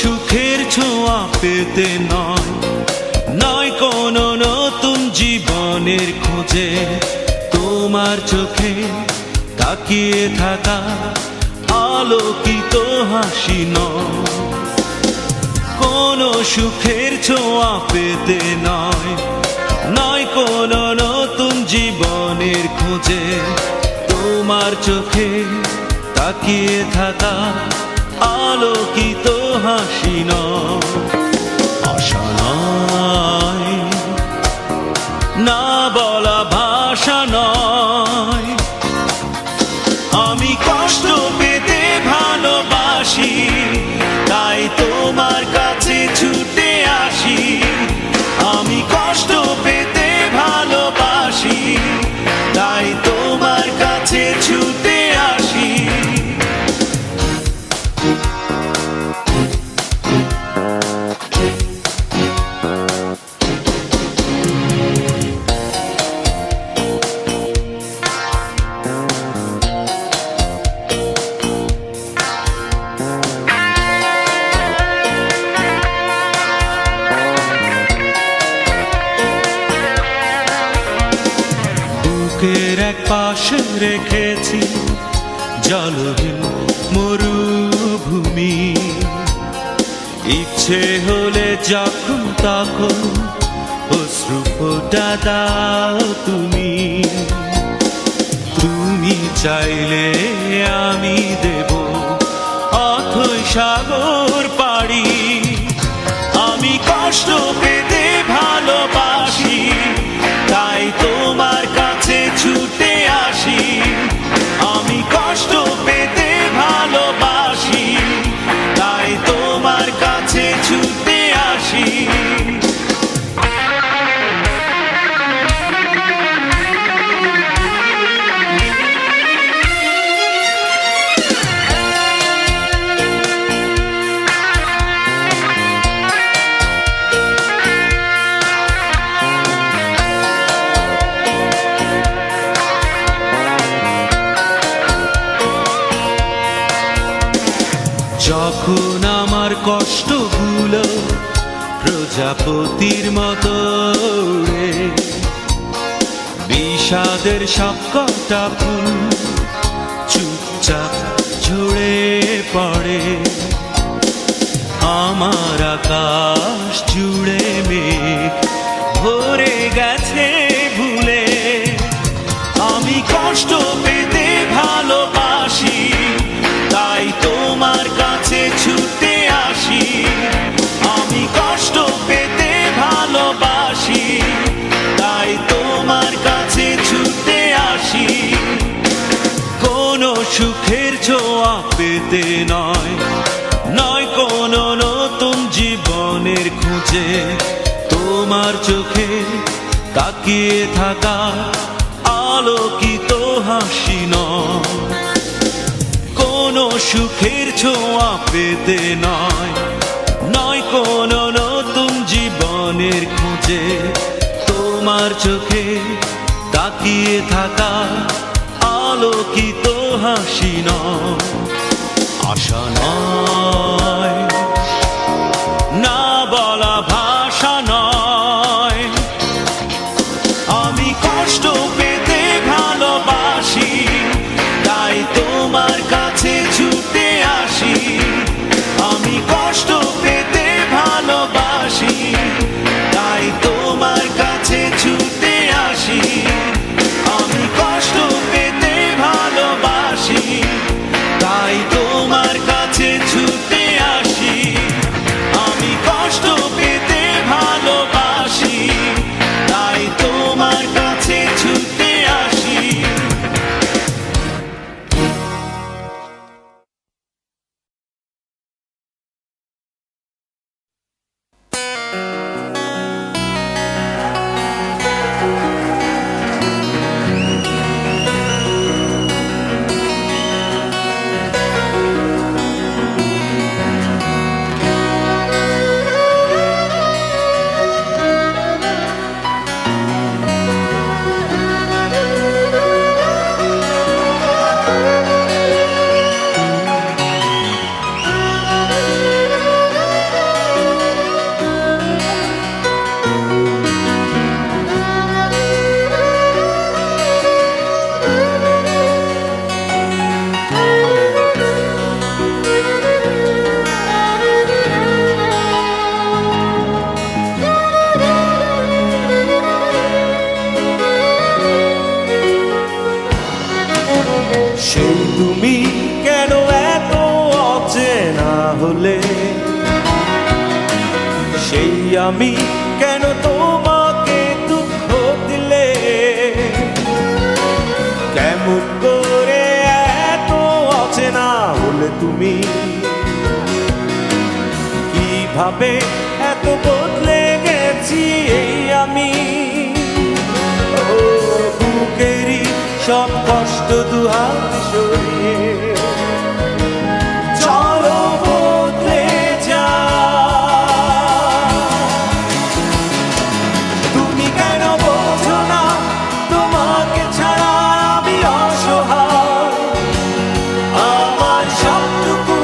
সুখের ছোঁয়া পেতে নয়, নয় কোনো নতুন জীবনের খোঁজে, তোমার চোখে তাকিয়ে থাকা আলোকিত হাসি নয়। কোনো সুখের ছোঁয়া পেতে নয়, নয় কোনো নতুন জীবনের খোঁজে, তোমার চোখে তাকিয়ে থাকা আলোকিত হাসি নয়। আশা নয়, না বলা ভাষা নয়, আমি কষ্ট পেতে ভালোবাসি, তাই তোমার কাছে ছুটে আসি। আমি কষ্ট পেতে ভালোবাসি, তাই তোমার কাছে ছুটে আসি। বুকের এক পাশে রেখেছি জলহীন মরুভূমি, ইচ্ছে হলে যখন তখন অশ্রু ফোঁটা দাও তুমি। তুমি চাইলে আমি দেব অথই সাগর পাড়ি। আমি কষ্ট পেতে ভালোবাসি, তাই তোমার কাছে ছুটে আসি। আমি কষ্ট পেতে ভালোবাসি, তাই তোমার কাছে ছুটে আসি। যখন আমার কষ্টগুলো প্রজাপতির মতো উড়ে, বিষাদের সবকটা ফুল চুপচাপ ঝরে পড়ে, আমার আকাশ জুড়ে মেঘ ভরে গেছে ভুলে। আমি কষ্ট পেতে ভালোবাসি, তাই তোমার কাছে ছুটে আসি। আমি কষ্ট পেতে ভালোবাসি, তাই তোমার কাছে ছুটে আসি। কোনো সুখের ছোঁয়া পেতে নয়, নয় কোনো নতুন জীবনের খোঁজে, তোমার চোখে তাকিয়ে থাকা আলোকিত হাসি নয়। কোনো সুখের ছোঁয়া পেতে নয়, নয় কোনো নতুন জীবনের খোঁজে, তোমার চোখে তাকিয়ে থাকা আলোকিত হাসি নয়। আশা নয়, না বলা ভাষা নয়, আমি কষ্ট পেতে ভালোবাসি, তাই তোমার কাছে ছুটে আসি। আমি কষ্ট পেতে ভালোবাসি, তাই তোমার কাছে ছুটে আসি। আমি কষ্ট পেতে ভালোবাসি, তাই তোমার কাছে ছুটে সেই তুমি কেন এত অচেনা হলে, সেই আমি কেন তোমাকে দুঃখ দিলে, কেমন করে এত অচেনা হলে তুমি, কিভাবে এত বদলে গেছি এই আমি। ও বুকেরই সব কষ্ট দুহাত সরিয়ে চলো বদলে যা। তুমি কেন বোঝো না তোমাকে ছাড়া আমি অসহায়, আমার সবটুকু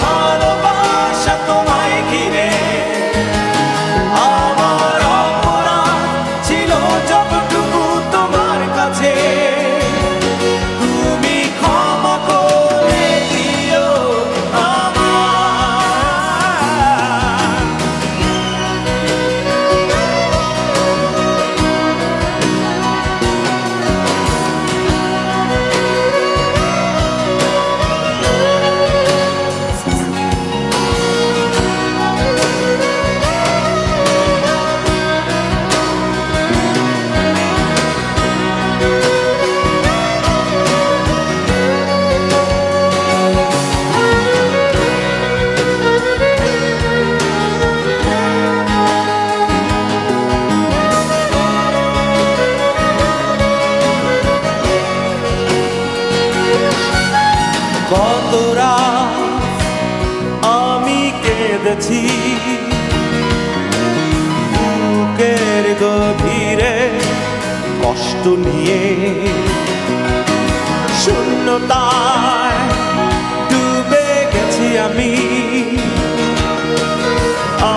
ভালোবাসা তোমায় ঘিরে, আমার অপরাধ ছিল যতটুকু তোমার কাছে, তুমি ক্ষমা করে দিও আমায়। কত রাত আমি কেঁদেছি বুকের গভীরে কষ্ট নিয়ে, শূন্যতায় ডুবে গেছি আমি,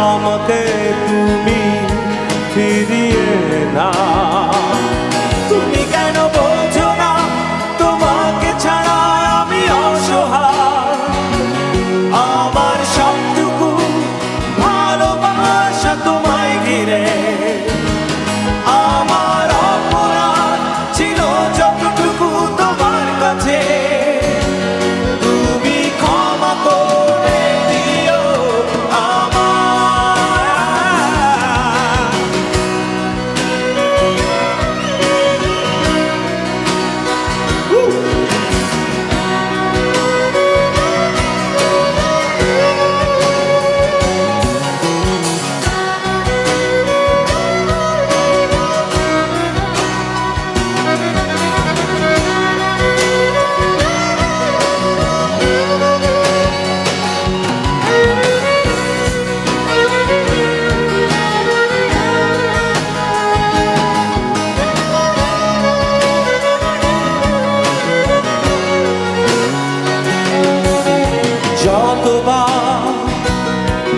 আমাকে তুমি ফিরিয়ে না। তুমি কেন বোঝো না তোমাকে ছাড়া আমি অসহায়, আমার সবটুকু ভালোবাসা তোমায় ঘিরে, আমার অপরাধ ছিল যতটুকু তোমার কাছে, তুমি ক্ষমা করে দিও আমায়। যতবার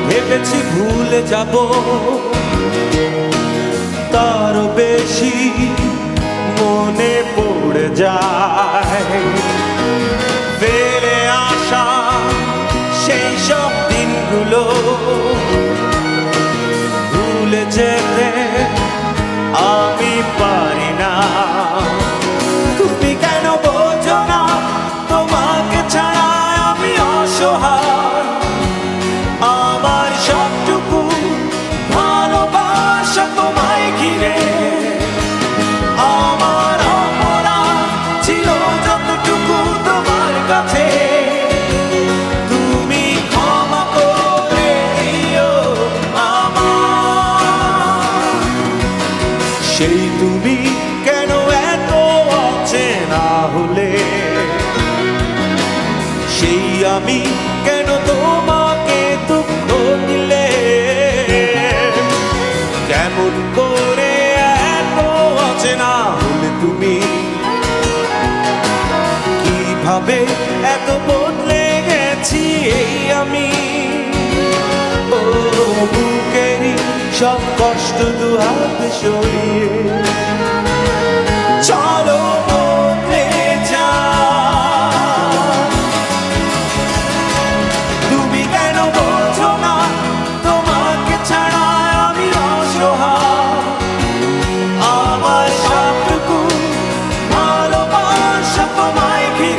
ভেবেছি ভুলে যাব, তারও বেশি মনে পড়ে যায় ফেলে আসা সেই সব দিনগুলো, ভুলে যেতে আমি পারি না। তুমি কেন বোঝো না তোমাকে ছাড়া আমি অসহায়, আমার সবটুকু ভালোবাসা তোমায় ঘিরে, আমার অপরাধ ছিল যতটুকু তোমার কাছে, তুমি ক্ষমা করে দিও আমায়। সেই তুমি কেন এত অচেনা হলে, সেই আমি কেন তোমাকে দুঃখ দিলে, কেমন করে এত অচেনা হলে তুমি, কিভাবে এত বদলে গেছি এই আমি। ও বুকেরই সব কষ্ট দুহাত সরিয়ে চলো বদলে যা। তুমি কেন বোঝো না তোমাকে ছাড়া আমি অসহায়, আমার সবটুকু ভালোবাসা তোমায় ঘিরে,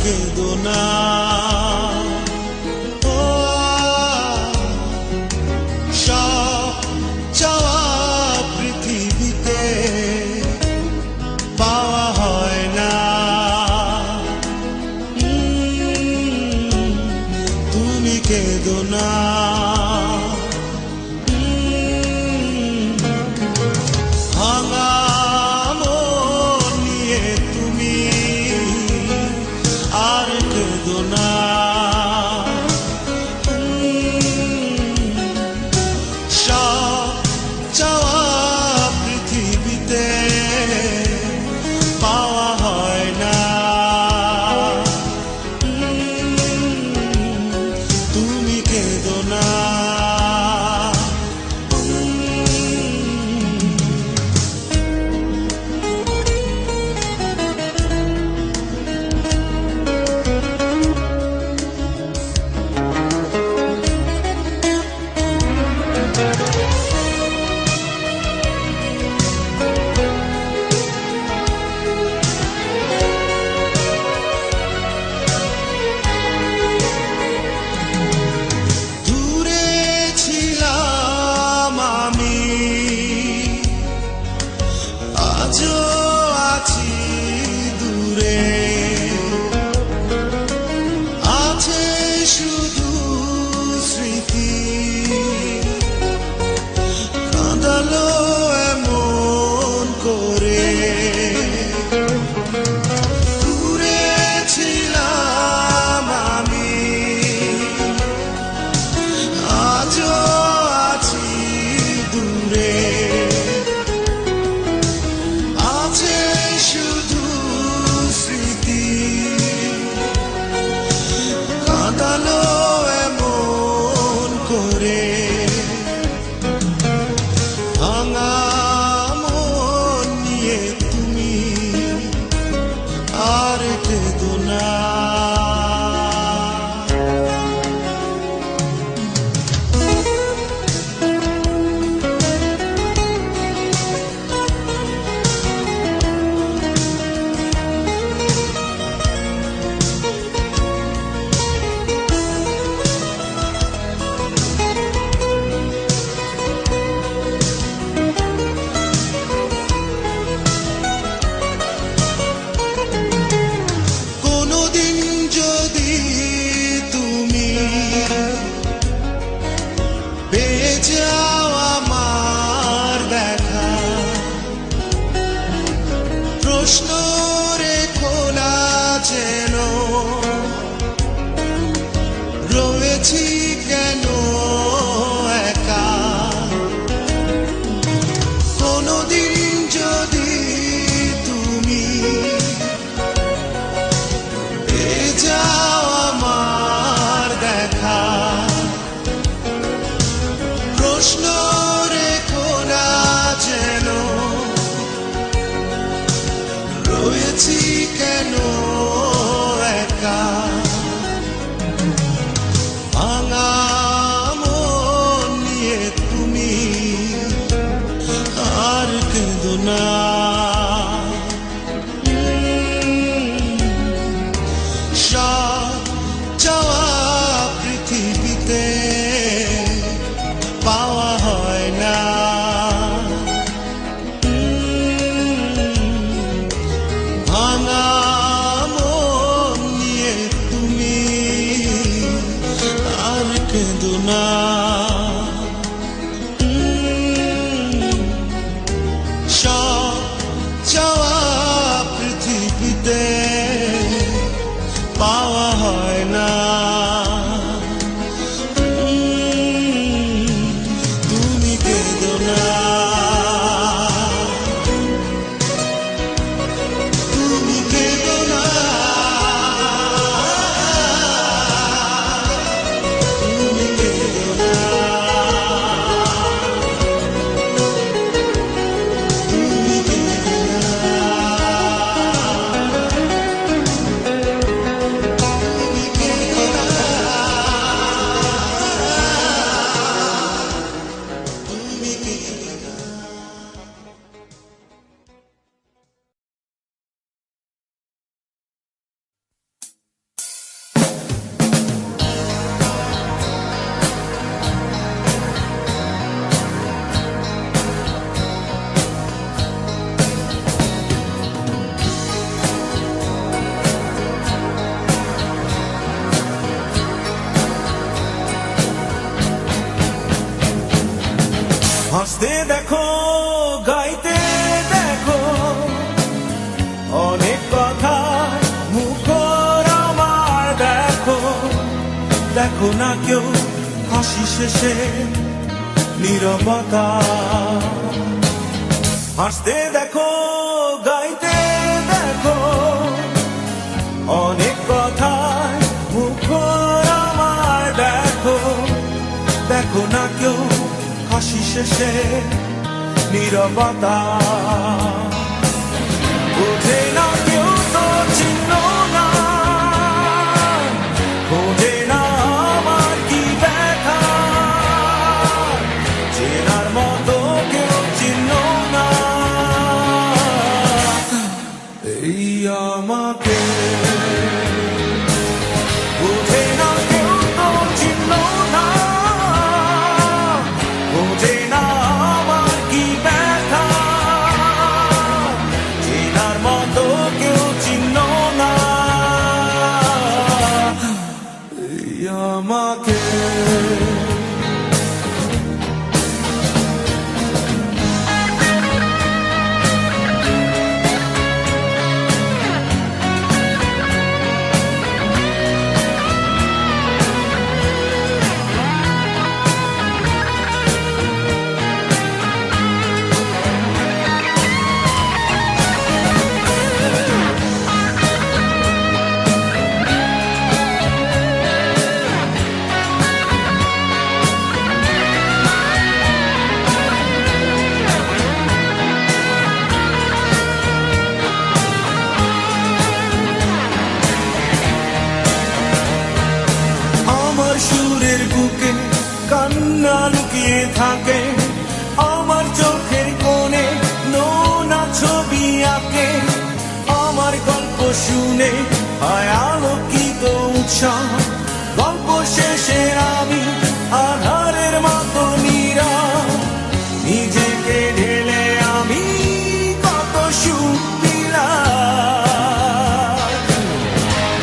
কেঁদো না। ও সব চাওয়া পৃথিবীতে পাওয়া হয় না। তুমি কেঁদো না। ভাঙা মন নিয়ে তুমি আর কেঁদো না। সব চাওয়া পৃথিবীতে পাওয়া হয় না। তুমি কেঁদো না। দূরে ছিলাম আমি, আজও আছি দূরে। আছে শুধু স্মৃতি, কাঁদালো এমন করে। দূরে ছিলাম আমি, আজও আছি দূরে। আছে শুধু স্মৃতি, কাঁদালো এমন করে। ভাঙা মন নিয়ে তুমি আর কেঁদো না। কোনদিন দেখো গাইতে দেখো অনেক কথা মুখর আমার দেখো, দেখো না কেউ হাসি শেষে নীরবতা। হাসতে দেখো গাইতে দেখো অনেক কথা মুখর আমার দেখো, দেখো না কেউ হাসি শেষে নীরবতা। বোঝে না কেউ তো চিহ্ন না, বোঝে না আমার কি ব্যথা, চেনার মতো কেউ চিহ্ন না এই আমাকে। বোঝে না কেউ তো চিহ্ন না, বোঝে না আমার কি ব্যথা, চেনার মতো কেউ চিহ্ন না এই আমাকে। সুরের বুকে কান্না লুকিয়ে থাকে, আমার চোখের কোণে নোনা ছবি আঁকে, আমার গল্প শুনে হয় আলোকিত উৎসাহ, গল্প শেষে আমি আধারের মতো নীরব, নিজেকে ঢেলে আমি কত সুখ দিলাম।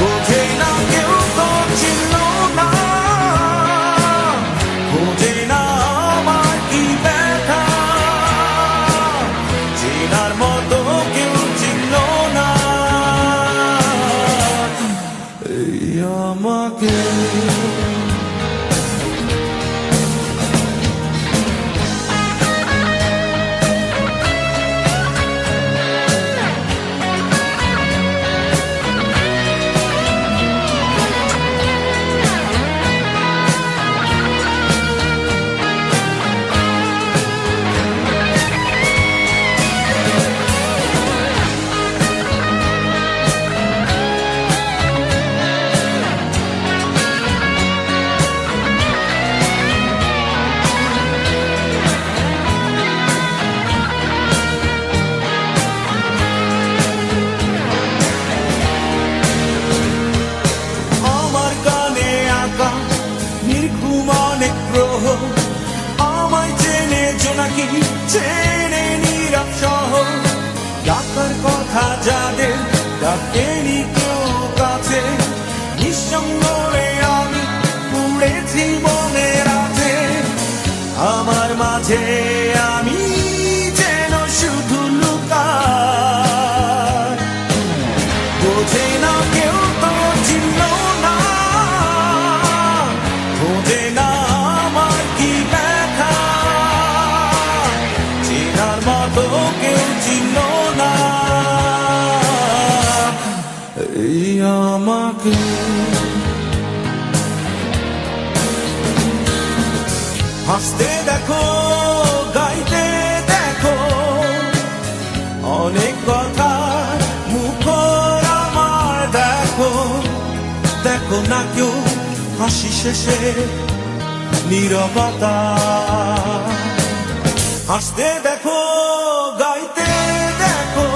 বোঝে না কেউ তো চিহ্ন না, বোঝে না আমার কি ব্যথা, চেনার মতো কেউ চিহ্ন না এই আমাকে। আমায় চেনে জোনাকি চেনে নীরব শহর, ডাকার কথা যাদের ডাকেনি কেউ কাছে, নিঃসঙ্গ রে আমি পুড়েছি মনের আছে, আমার মাঝে আমি যেন শুধু লুকাই। বোঝে না কেউ তো চিহ্ন না, বোঝে না আমার কি ব্যথা, চেনার মতো কেউ চিহ্ন না এই আমাকে। হাসতে দেখো গাইতে দেখো অনেক কথা মুখর আমার দেখো, দেখো না কেউ হাসি শেষে নীরবতা। হাসতে দেখো গাইতে দেখো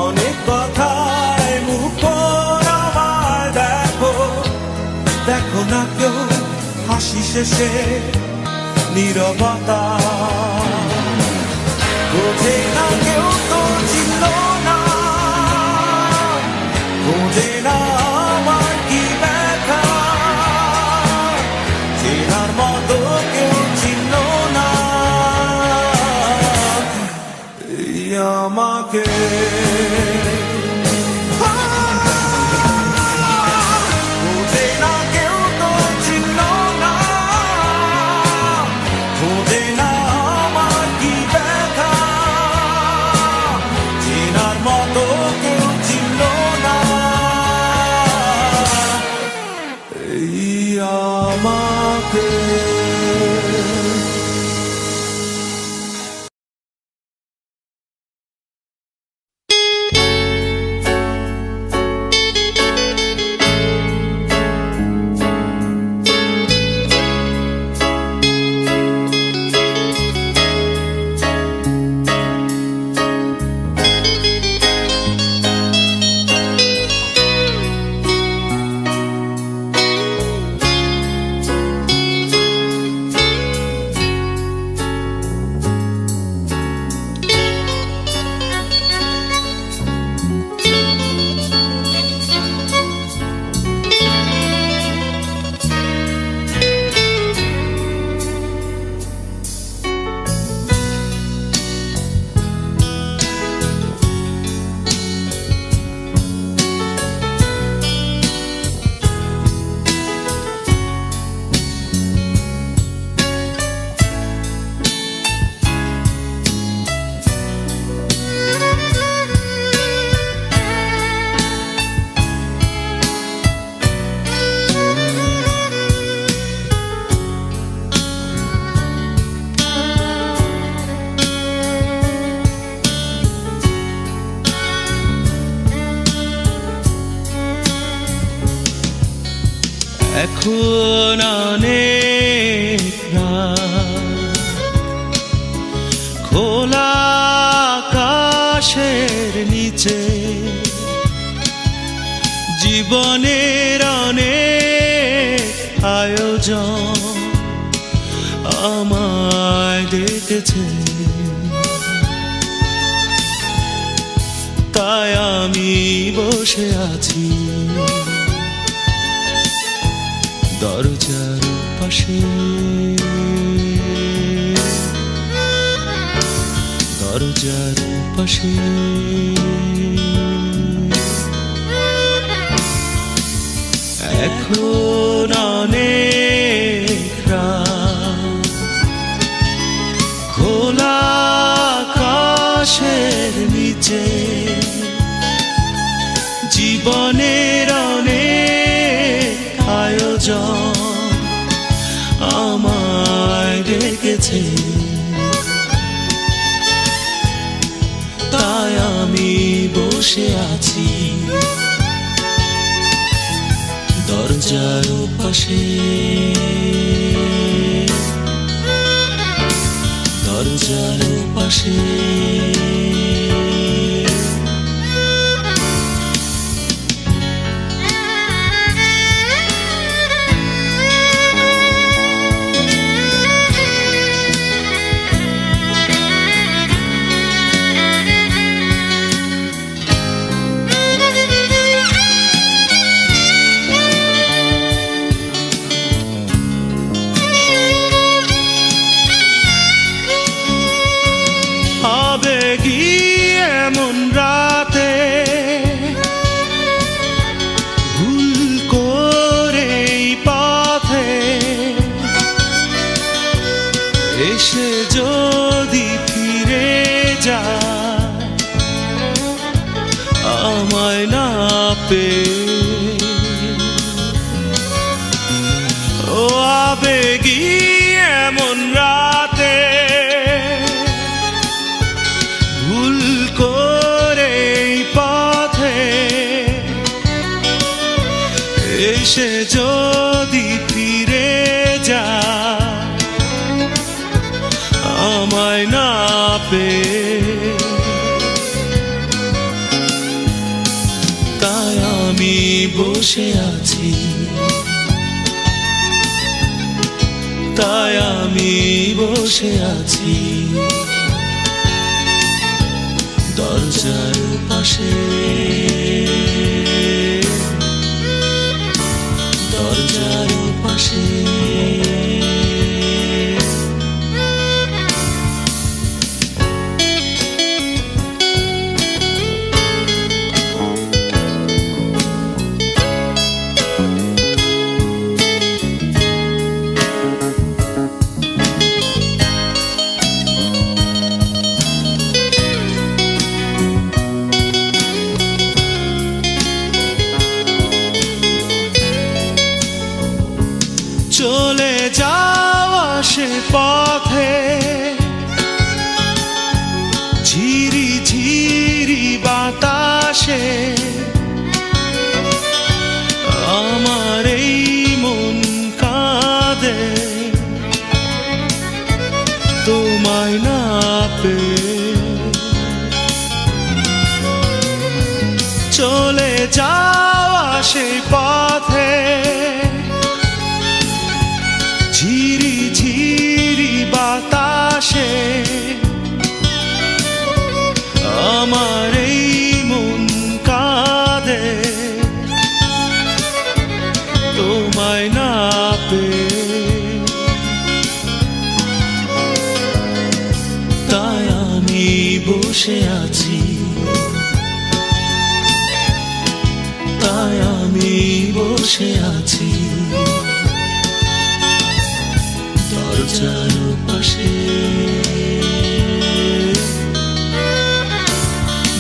অনেক কথায় মুখর আমার দেখো, দেখো না কেউ হাসি শেষে নীরবতা। বোঝে না কেউ তো চিহ্ন না, বোঝে না আমার কি ব্যথা, চেনার মতো কেউ চিহ্ন না আমাকে বোঝে না কেউ তো চিহ্ন না বোঝে না আমার কি ব্যথা চেনার মতো কেউ চিহ্ন না এই আমাকে এখন অনেক রাত, খোলা আকাশের নিচে জীবনের অনেক আয়োজন আমায় ডেকেছে, তাই আমি বসে আছি দরজার পাশে, দরজার পাশে। এখন অনেক রাত, খোলা আকাশের নিচে জীবনের অনেক আয়োজন আমায় ডেকেছে, তাই আমি বসে আছি দরজার পাশে, দরজার পাশে। আবেগী এমন রাতে ভুল করে পথে এসে যদি ফিরে যায় আমায় না পেয়ে, ও আবেগী এমন রাতে ভুল করে পথে এসে যদি ফিরে যায় আমায় না পেয়ে, তাই আমি বসে আছি, তাই আমি বসে আছি দরজার পাশে, দরজার পাশে। আমার এই মন কাঁদে তোমায় না পেয়ে। চলে যাওয়া সেই পথে ঝিরি ঝিরি বাতাসে আমার এই মন কাঁদে তোমায় না পেয়ে। তাই আমি বসে আছি, তাই আমি বসে আছি দরজার পাশে,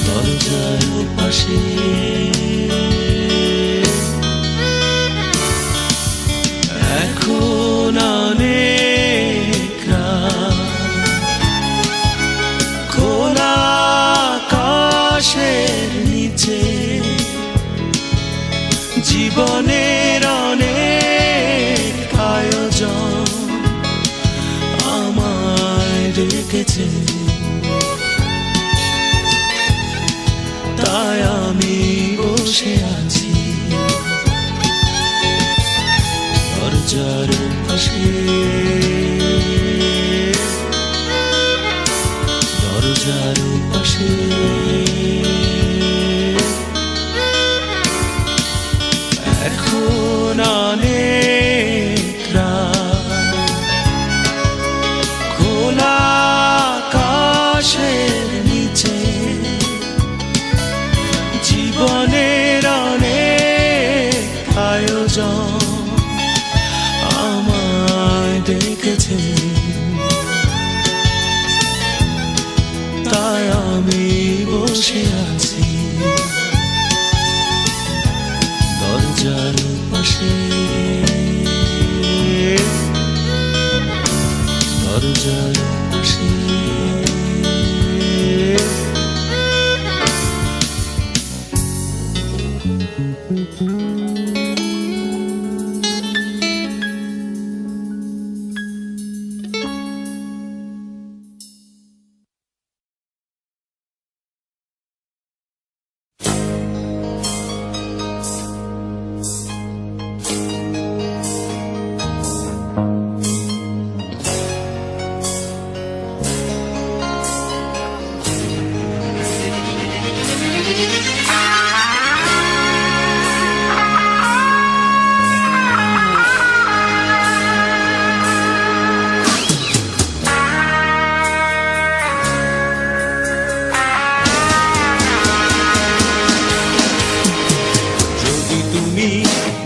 দরজার পাশে। এখন অনেক রাত, খোলা আকাশের নিচে জীবনের অনেক আয়োজন আমায় ডেকেছে। তাই আমি বসে আছি দরজার পাশে, দরজার পাশে। এখন অনেক রাত, খোলা আকাশের নিচে জীবনের অনেক আয়োজন আমায় ডেকেছে। তাই আমি বসে আছি দরজার পাশে, দরজার পাশে।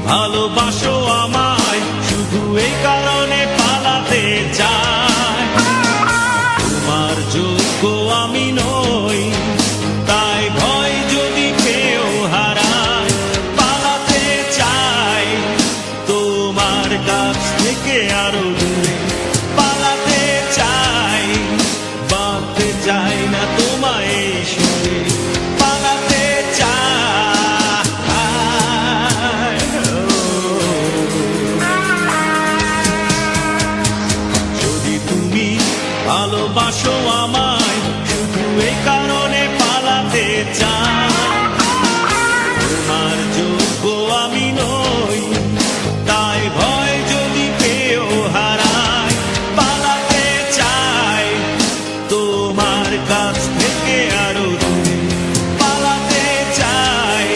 ভালোবাসো আমায় শুধু এই কারণে পালাতে চাই, তোমার যোগ্য আমি নই, তাই ভয় যদি কেউ হারায় পালাতে চাই তোমার কাছ থেকে আরো দূরে, পালাতে চাই, বাঁধতে চাই না তোমায় সুরে, পালাতে চাই। ভালোবাসো আমায় শুধু এই কারণে পালাতে চাই, তোমার যোগ্য আমি নই, তাই ভয় যদি কেউ হারায় পালাতে চাই তোমার কাছ থেকে আরো দূরে, পালাতে চাই,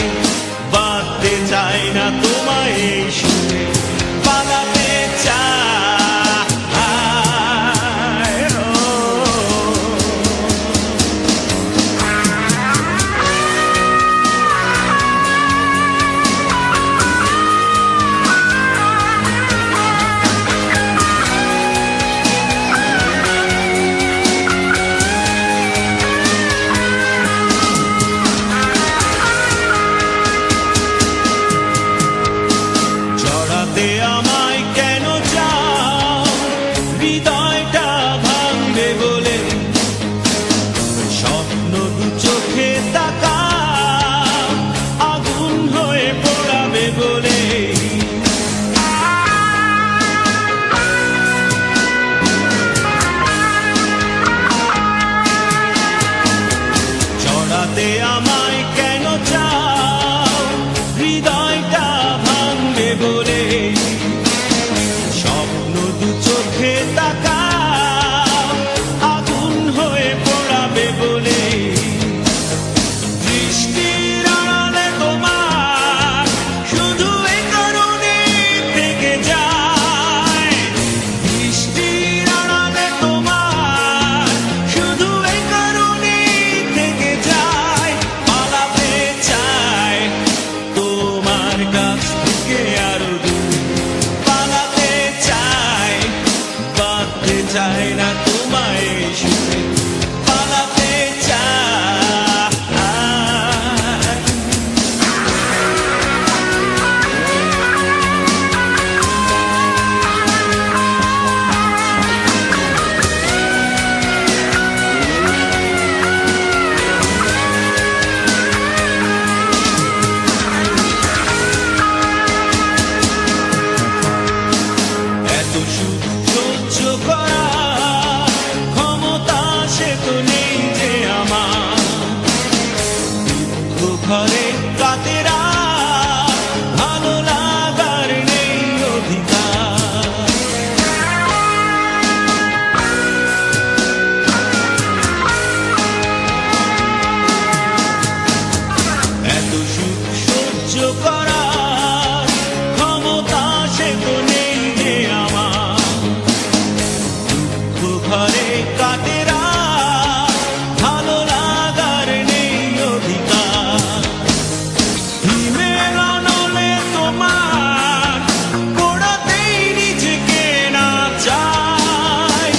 বাঁধতে চাই না তোমায় এই সুরে, পালাতে চাই। আমায় কেন চাও হৃদয়টা ভাঙবে বলে, স্বপ্ন দু চোখে তাকাও আগুন হয়ে পোড়াবে বলে। তোমার কাছ থেকে আরো দূর পালাতে চাই, বাঁধতে চাই না তোমায় সুরে পালাতে চাই। এত সুখ সহ্য করার ক্ষমতা সে তো নেই যে আমার, দুঃখ ঘরে কাতেরা ভালো লাগার নেই অধিকার। এত সুখ সহ্য করার ক্ষমতা সে তো নেই যে আমার, দুঃখ ঘরে কাটেরা ভালো লাগার নেই অধিকার। হিমেলন হলে তোমার পোড়াতেই নিজেকে না চাই,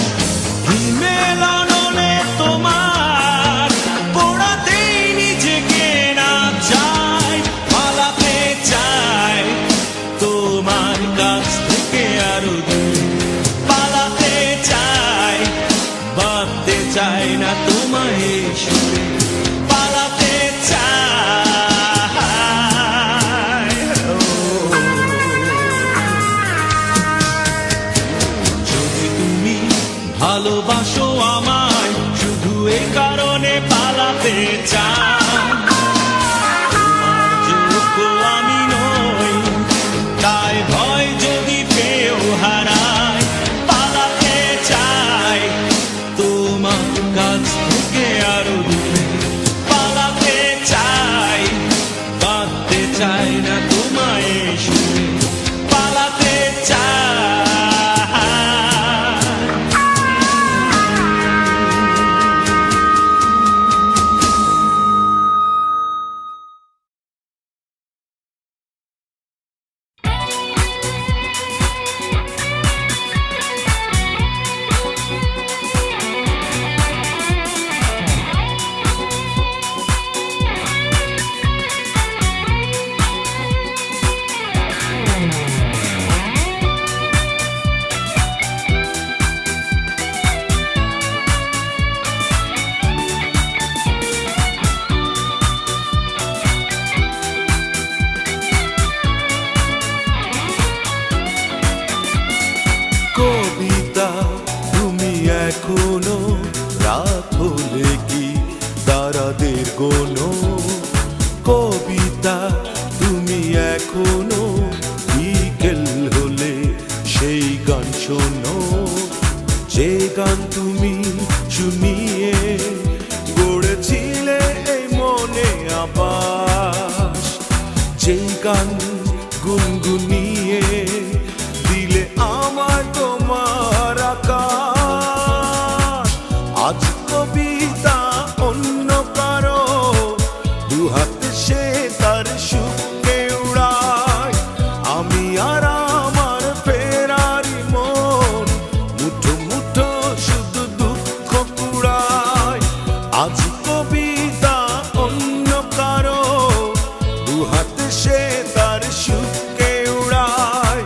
হিমেলন হলে তোমার পোড়াতেই নিজেকে না চাই, পালাতে চাই তোমার কাছ থেকে আরো দূর পালাতে চাই, বাঁধতে চাই না তোমায় সুরে পালাতে চাই। যদি তুমি ভালোবাসো আমায় শুধু এই কারণে পালাতে চাই, তোমার যোগ্য আমি নই তাই ভয় যদি পেয়েও হারাই, পালাতে চাই তোমার কাছ থেকে আরো দূরে পালাতে চাই, বাঁধতে চাই না তোমায় সুরে পালাতে চাই। কবিতা তুমি এখনো রাত হলে কি তারাদের গোনো, কবিতা তুমি এখনো বিকেল হলে সেই গান শোনো, যে গান তুমি শুনিয়ে গড়েছিলে এই মনে আবাস, যে গান গুনগুনিয়ে দিলে আমার তোমার আকাশ। আজ কবিতা অন্য কারো দুহাতে সে তার সুখকে উড়ায়, আমি আর আমার ফেরারি মন মুঠো মুঠো শুধু দুঃখ কুড়ায়। আজ কবিতা অন্য কারো দুহাতে সে তার সুখকে উড়ায়,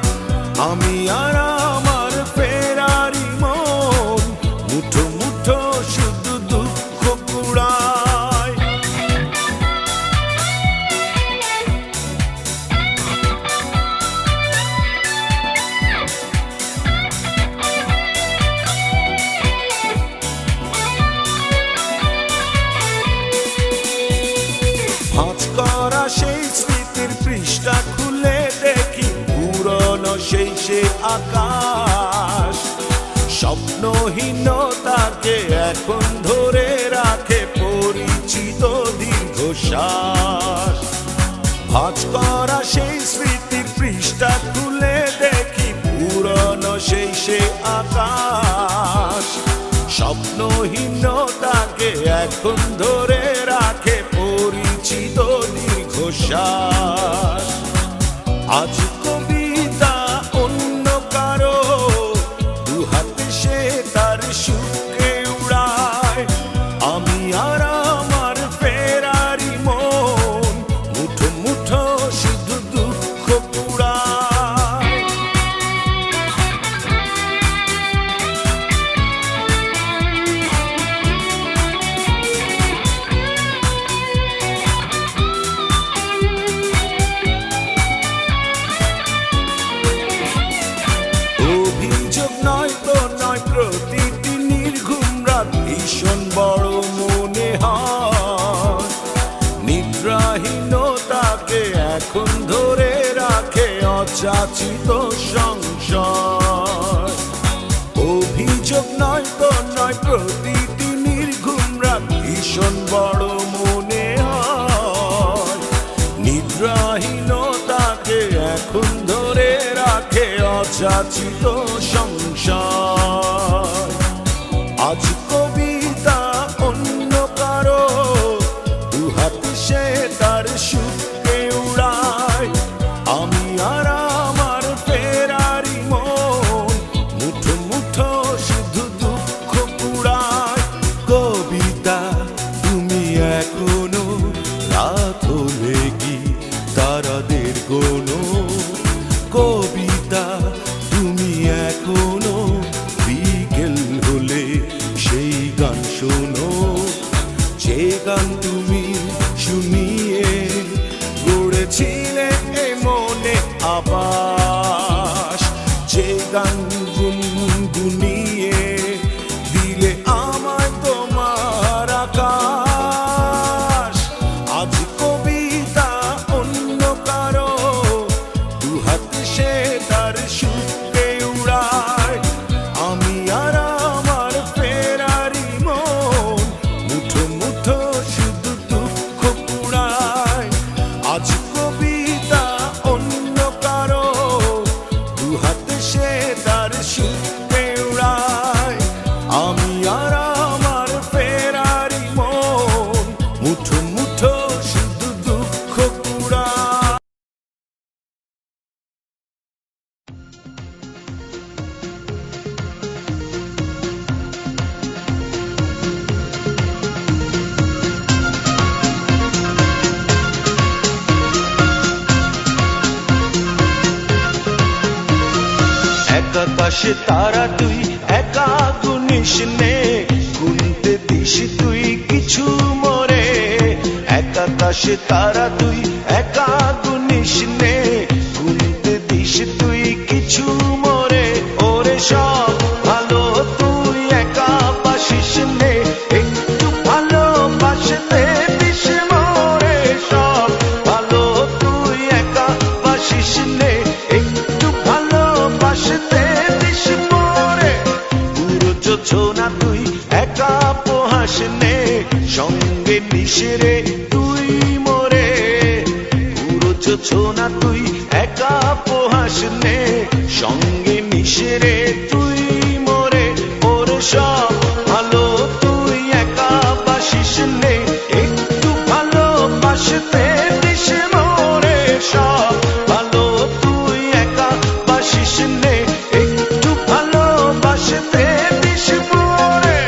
আমি আর আমার ফেরারি মন মুঠো মুঠো শুধু দুঃখ কুড়ায়। ভাঁজ করা সেই স্মৃতির পৃষ্ঠা খুলে দেখি পুরনো সেই সে আকাশ, স্বপ্নহীনতাকে এখন ধরে রাখে পরিচিত দীর্ঘশ্বাস। ভাঁজ করা সেই স্মৃতির পৃষ্ঠা খুলে দেখি পুরনো সেই সে আকাশ, স্বপ্নহীনতাকে এখন ধরে রাখে পরিচিত দীর্ঘশ্বাস। আজ কবিতা অন্য কারো, দু হাতে সে তার সুখে উড়ায়। আমি আর আমার ফেরারি মন, মুঠো মুঠো শুধু দুঃখ পুরায়। অভিযোগ নয় তো নয়, প্রতিটি নির্ঘুম রাত ভীষণ বড় মনে হয়। নিদ্রাহীনতাকে এখন ধরে রাখে অযাচিত সংশয়। অভিযোগ নয় তো নয়, প্রতিটি নির্ঘুম রাত ভীষণ বড় মনে হয়। নিদ্রাহীনতাকে এখন ধরে রাখে অযাচিত সংশয়। আজ কবিতা অন্য কারো, দু হাতে সে তার সুখে উড়ায়। আমি আর আমার ফেরারি মন, মুঠো মুঠো শুধু দুঃখ পুরায়। কবিতা তুমি এখনো রাত হলে কি তারাদের গোনো? কবিতা তুমি এখনো বিকেল হলে সেই গান শোনো, যে গান তুমি শুনিয়ে গড়েছিলে এ মনে আবাস। যে গান গুনগুনিয়ে দিলে আমায় তোমার আকাশ। আজ কবিতা অন্য কারো, দু হাতে সে তার সুখে উড়ায়। আমি আর আমার ফেরারি মন, মুঠো মুঠো শুধু দুঃখ পুরায়। আজ কবিতা অন্য কারো, দু হাতে সে তার সুখে উড়ায়। আমি আর আমার ফেরারি মন, মুঠো মুঠো শুধু দুঃখ পুরায়। এক আকাশে তারা তুই একা গুনিস নে, গুনতে দিস তুই কিছু মরে। এক আকাশে তারা তুই একা গুনিস নে, গুনতে দিস তুই কিছু মরে। ওরে সব ভালো তুই একা বাসিস নে, একটু ভালোবাসতে দিস মরে। সব ভালো তুই একা বাসিস নে, একটু ভালোবাসতে দিস মরে। পুরো যোছনা তুই একা পোহাস নে, সঙ্গে নিশরে তুই মরে। পুরো যোছনা তুই একা পোহাস নে, সঙ্গে নিশরে তুই মরে। ওর সব ভালো তুই একা বাসিস নে, একটু ভালোবাসতে দিস মরে। সব ভালো তুই একা বাসিস নে, একটু ভালোবাসতে দিস মরে।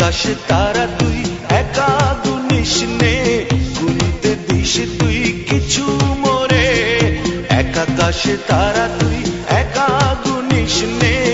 আকাশে তারা তুই একা গুনিস নে, গুনতে দিস তুই কিছু মোরে। এক আকাশে তারা তুই একা গুনিস নে,